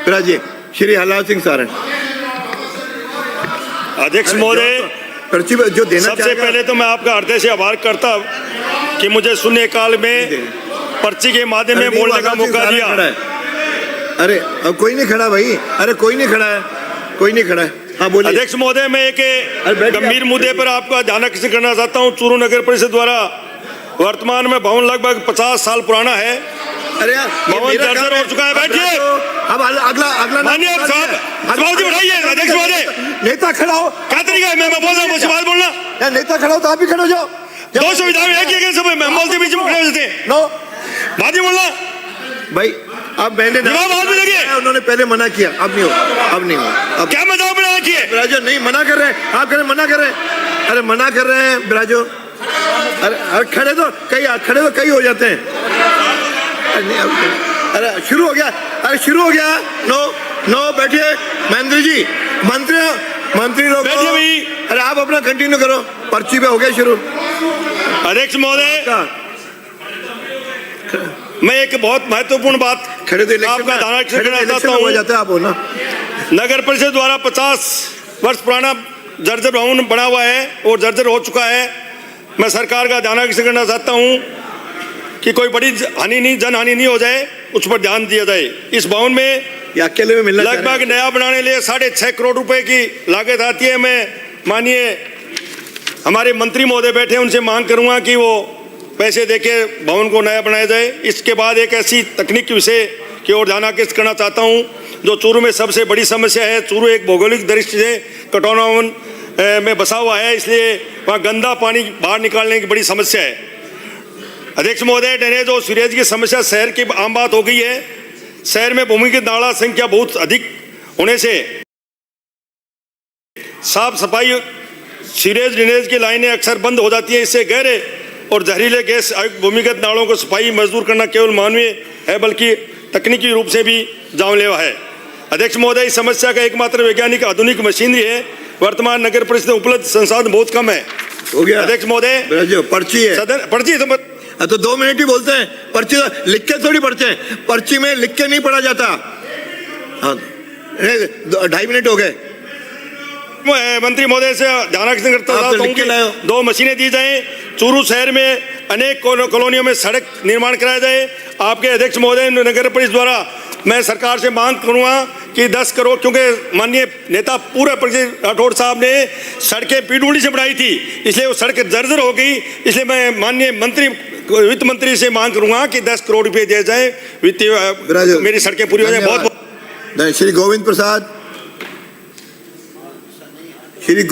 राजे श्री हरलाल सिंह सारण। अध्यक्ष महोदय, पर्ची जो देना सबसे पहले तो मैं आपका हृदय से आभार करता कि मुझे शून्य काल में पर्ची के माध्यम में बोलने का मौका दिया। अरे अब कोई नहीं खड़ा भाई, अरे कोई नहीं खड़ा है, कोई नहीं खड़ा है। हाँ बोलिए। अध्यक्ष महोदय, मैं एक गंभीर मुद्दे पर आपका ध्यान आकर्षित करना चाहता हूँ। चूरू नगर परिषद द्वारा वर्तमान में भवन लगभग 50 साल पुराना है। अरे यार भवन जर्जर हो चुका है। बैठिए। अब अगला माननीय साहब जी बढ़ाइए। अध्यक्ष महोदय, नेता खड़ा हो। क्या तरीका है? मैं बोल रहा हूँ, मुझे बात बोलना। यार नेता खड़ा हो तो आप भी खड़े हो जाओ। दो सुविधाएं एक ही समय में बोलते बीच में खड़े हो जाते हैं। नो बात ही बोलना भाई। अब मैंने उन्होंने पहले मना किया, अब नहीं हो, अब नहीं हो। अब क्या मजाक बना किए? बिराजो नहीं मना कर रहे हैं, आप करें मना कर रहे हैं। अरे मना कर रहे हैं बिराजो। अरे खड़े तो कई हो जाते हैं। अरे शुरू हो गया, अरे शुरू हो गया। नो बैठिए। महेंद्र जी, मंत्री लोग बैठिए भाई। अरे आप अपना कंटिन्यू करो, पर्ची पे हो गया शुरू। अध्यक्ष महोदय, मैं एक बहुत महत्वपूर्ण बात खड़े थे आपका ध्यान आकर्षित करना चाहता हो हूँ। जाता है, आप हो ना। नगर परिषद द्वारा 50 वर्ष पुराना जर्जर भवन बना हुआ है और जर्जर हो चुका है। मैं सरकार का ध्यान आकर्षित करना चाहता हूँ कि कोई बड़ी जनहानि नहीं हो जाए, उस पर ध्यान दिया जाए। इस भवन में अकेले में मिलना लगभग नया बनाने के लिए 6.5 करोड़ रुपए की लागत आती है। मैं माननीय हमारे मंत्री महोदय बैठे हैं, उनसे मांग करूंगा कि वो पैसे देके भवन को नया बनाया जाए। इसके बाद एक ऐसी तकनीकी विषय की ओर ध्यान आकर्षित करना चाहता हूं जो चूरू में सबसे बड़ी समस्या है। चूरू एक भौगोलिक दृष्टि से कटौना वन में बसा हुआ है, इसलिए वहाँ गंदा पानी बाहर निकालने की बड़ी समस्या है। अध्यक्ष महोदय, ड्रेनेज और सीवरेज की समस्या शहर की आम बात हो गई है। शहर में भूमिगत नाला संख्या बहुत अधिक होने से साफ सफाई सीवरेज ड्रेनेज की लाइनें अक्सर बंद हो जाती है। इससे गहरे और जहरीले गैस भूमिगत नालों को सफाई मजदूर करना केवल मानवीय है बल्कि तकनीकी रूप से भी जानलेवा है। अध्यक्ष महोदय, इस समस्या का एकमात्र वैज्ञानिक आधुनिक मशीनरी है। वर्तमान नगर परिषद में उपलब्ध संसाधन बहुत कम है। हो गया अध्यक्ष महोदय, जो पर्ची है पर्ची तो 2 मिनट ही बोलते हैं। पर्ची तो लिख के थोड़ी पढ़ते हैं, पर्ची में लिख के नहीं पढ़ा जाता। हाँ 2.5 मिनट हो गए। मंत्री महोदय से ध्यान आकर्षित करता हूं कि 2 मशीनें दी जाएं। चूरू शहर में अनेक कॉलोनियों में सड़क निर्माण कराया जाए। आपके अध्यक्ष महोदय, नगर परिषद द्वारा मैं सरकार से मांग करूंगा कि 10 करोड़, क्योंकि माननीय नेता पूरे राठौड़ साहब ने सड़कें पीडब्ल्यूडी से बनाई थी, इसलिए वो सड़क जर्जर हो गई। इसलिए मैं माननीय वित्त मंत्री से मांग करूंगा कि 10 करोड़ रुपए दिए जाए, वित्तीय मेरी सड़कें पूरी हो जाए। बहुत श्री गोविंद प्रसाद, श्री गोविंद